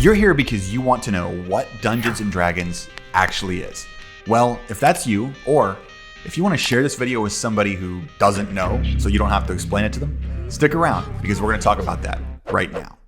You're here because you want to know what Dungeons & Dragons actually is. Well, if that's you, or if you want to share this video with somebody who doesn't know so you don't have to explain it to them, stick around because we're going to talk about that right now.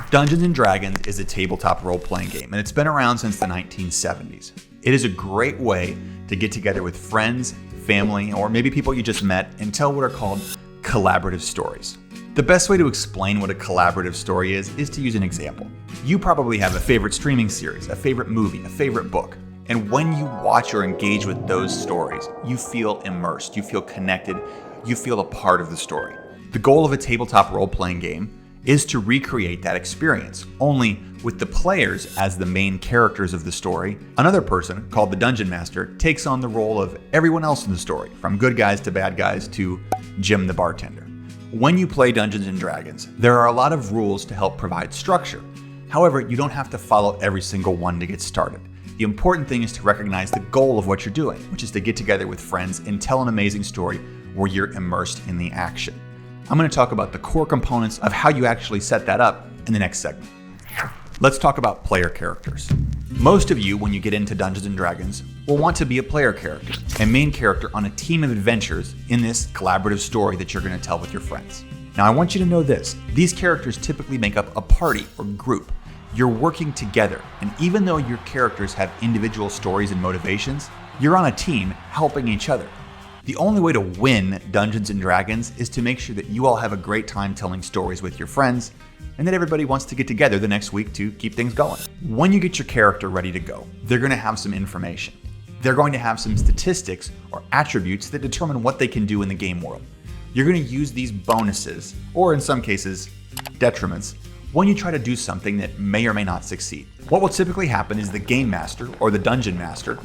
Dungeons & Dragons is a tabletop role-playing game, and it's been around since the 1970s. It is a great way to get together with friends, family, or maybe people you just met and tell what are called collaborative stories. The best way to explain what a collaborative story is to use an example. You probably have a favorite streaming series, a favorite movie, a favorite book. And when you watch or engage with those stories, you feel immersed, you feel connected, you feel a part of the story. The goal of a tabletop role-playing game is to recreate that experience, only with the players as the main characters of the story. Another person, called the Dungeon Master, takes on the role of everyone else in the story, from good guys to bad guys to Jim the bartender. When you play Dungeons & Dragons, there are a lot of rules to help provide structure. However, you don't have to follow every single one to get started. The important thing is to recognize the goal of what you're doing, which is to get together with friends and tell an amazing story where you're immersed in the action. I'm going to talk about the core components of how you actually set that up in the next segment. Let's talk about player characters. Most of you, when you get into Dungeons & Dragons, will want to be a player character, a main character on a team of adventures in this collaborative story that you're going to tell with your friends. Now, I want you to know this. These characters typically make up a party or group. You're working together, and even though your characters have individual stories and motivations, you're on a team helping each other. The only way to win Dungeons & Dragons is to make sure that you all have a great time telling stories with your friends, and that everybody wants to get together the next week to keep things going. When you get your character ready to go, they're going to have some information. They're going to have some statistics or attributes that determine what they can do in the game world. You're going to use these bonuses, or in some cases, detriments, when you try to do something that may or may not succeed. What will typically happen is the Game Master, or the Dungeon Master,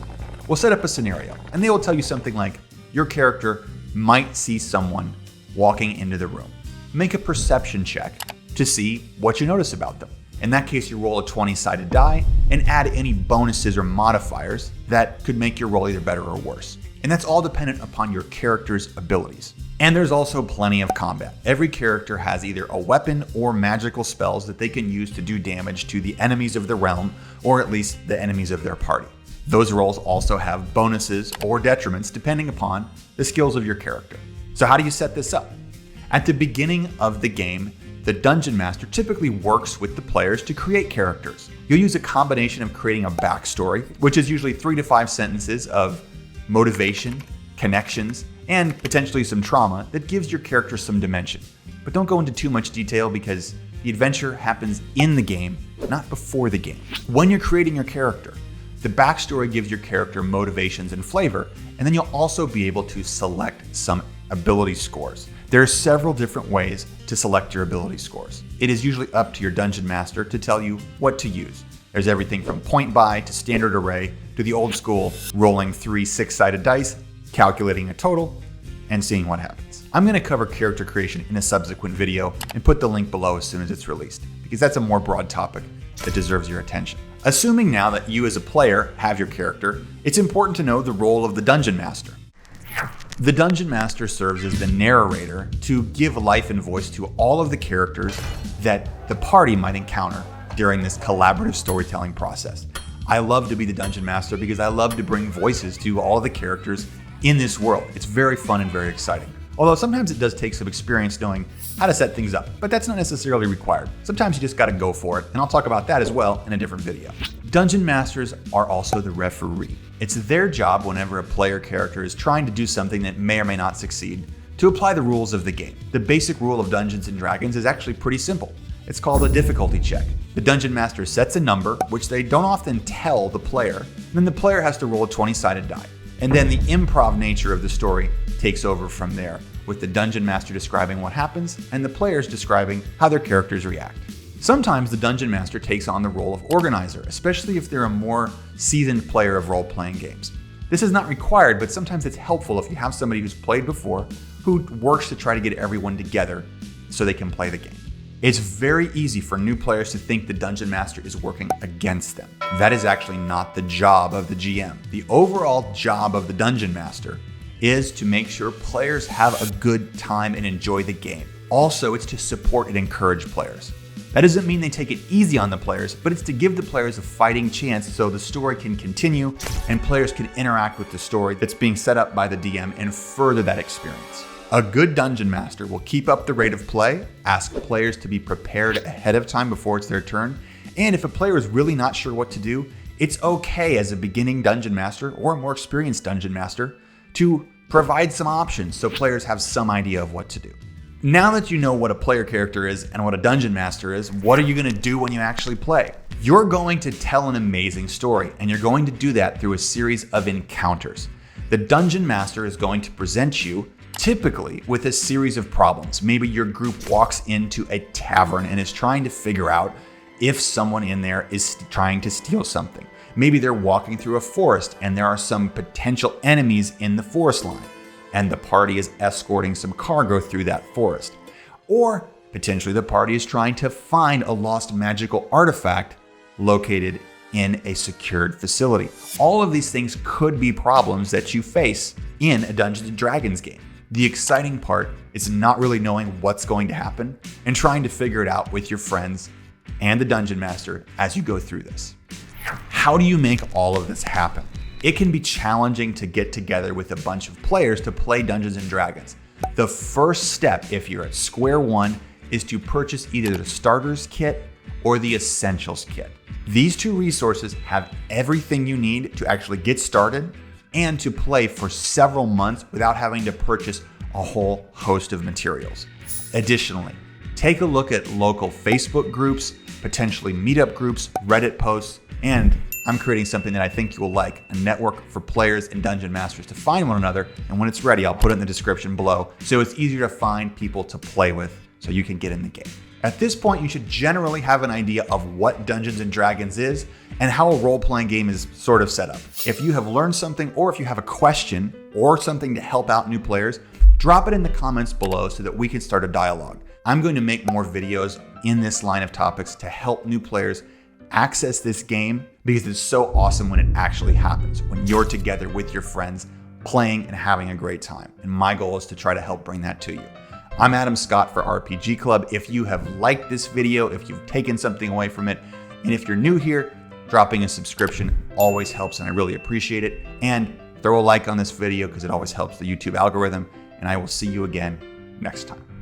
will set up a scenario, and they will tell you something like, your character might see someone walking into the room. Make a perception check to see what you notice about them. In that case, you roll a 20-sided die and add any bonuses or modifiers that could make your roll either better or worse. And that's all dependent upon your character's abilities. And there's also plenty of combat. Every character has either a weapon or magical spells that they can use to do damage to the enemies of the realm, or at least the enemies of their party. Those rolls also have bonuses or detriments depending upon the skills of your character. So how do you set this up? At the beginning of the game, the Dungeon Master typically works with the players to create characters. You'll use a combination of creating a backstory, which is usually 3 to 5 sentences of motivation, connections, and potentially some trauma that gives your character some dimension. But don't go into too much detail because the adventure happens in the game, not before the game. When you're creating your character, the backstory gives your character motivations and flavor, and then you'll also be able to select some ability scores. There are several different ways to select your ability scores. It is usually up to your Dungeon Master to tell you what to use. There's everything from point buy to standard array to the old school rolling 3 6-sided dice, calculating a total, and seeing what happens. I'm going to cover character creation in a subsequent video and put the link below as soon as it's released, because that's a more broad topic that deserves your attention. Assuming now that you as a player have your character, it's important to know the role of the Dungeon Master. The Dungeon Master serves as the narrator to give life and voice to all of the characters that the party might encounter during this collaborative storytelling process. I love to be the Dungeon Master because I love to bring voices to all of the characters in this world. It's very fun and very exciting. Although sometimes it does take some experience knowing how to set things up, but that's not necessarily required. Sometimes you just gotta go for it, and I'll talk about that as well in a different video. Dungeon Masters are also the referee. It's their job whenever a player character is trying to do something that may or may not succeed to apply the rules of the game. The basic rule of Dungeons & Dragons is actually pretty simple. It's called a difficulty check. The Dungeon Master sets a number, which they don't often tell the player, and then the player has to roll a 20-sided die. And then the improv nature of the story takes over from there, with the Dungeon Master describing what happens and the players describing how their characters react. Sometimes the Dungeon Master takes on the role of organizer, especially if they're a more seasoned player of role-playing games. This is not required, but sometimes it's helpful if you have somebody who's played before who works to try to get everyone together so they can play the game. It's very easy for new players to think the Dungeon Master is working against them. That is actually not the job of the GM. The overall job of the Dungeon Master is to make sure players have a good time and enjoy the game. Also, it's to support and encourage players. That doesn't mean they take it easy on the players, but it's to give the players a fighting chance so the story can continue and players can interact with the story that's being set up by the DM and further that experience. A good dungeon master will keep up the rate of play, ask players to be prepared ahead of time before it's their turn, and if a player is really not sure what to do, it's okay as a beginning dungeon master or a more experienced dungeon master to provide some options so players have some idea of what to do. Now that you know what a player character is and what a dungeon master is, what are you going to do when you actually play? You're going to tell an amazing story, and you're going to do that through a series of encounters. The dungeon master is going to present you typically with a series of problems. Maybe your group walks into a tavern and is trying to figure out if someone in there is trying to steal something. Maybe they're walking through a forest and there are some potential enemies in the forest line, and the party is escorting some cargo through that forest. Or potentially the party is trying to find a lost magical artifact located in a secured facility. All of these things could be problems that you face in a Dungeons & Dragons game. The exciting part is not really knowing what's going to happen and trying to figure it out with your friends and the dungeon master as you go through this. How do you make all of this happen? It can be challenging to get together with a bunch of players to play Dungeons & Dragons. The first step, if you're at square one, is to purchase either the starters kit or the essentials kit. These two resources have everything you need to actually get started and to play for several months without having to purchase a whole host of materials. Additionally, take a look at local Facebook groups, potentially meetup groups, Reddit posts, and I'm creating something that I think you will like, a network for players and dungeon masters to find one another. And when it's ready, I'll put it in the description below so it's easier to find people to play with so you can get in the game. At this point, you should generally have an idea of what Dungeons & Dragons is and how a role-playing game is sort of set up. If you have learned something, or if you have a question or something to help out new players, drop it in the comments below so that we can start a dialogue. I'm going to make more videos in this line of topics to help new players access this game because it's so awesome when it actually happens, when you're together with your friends playing and having a great time. And my goal is to try to help bring that to you. I'm Adam Scott for RPG Club. If you have liked this video, if you've taken something away from it, and if you're new here, dropping a subscription always helps and I really appreciate it. And throw a like on this video because it always helps the YouTube algorithm. And I will see you again next time.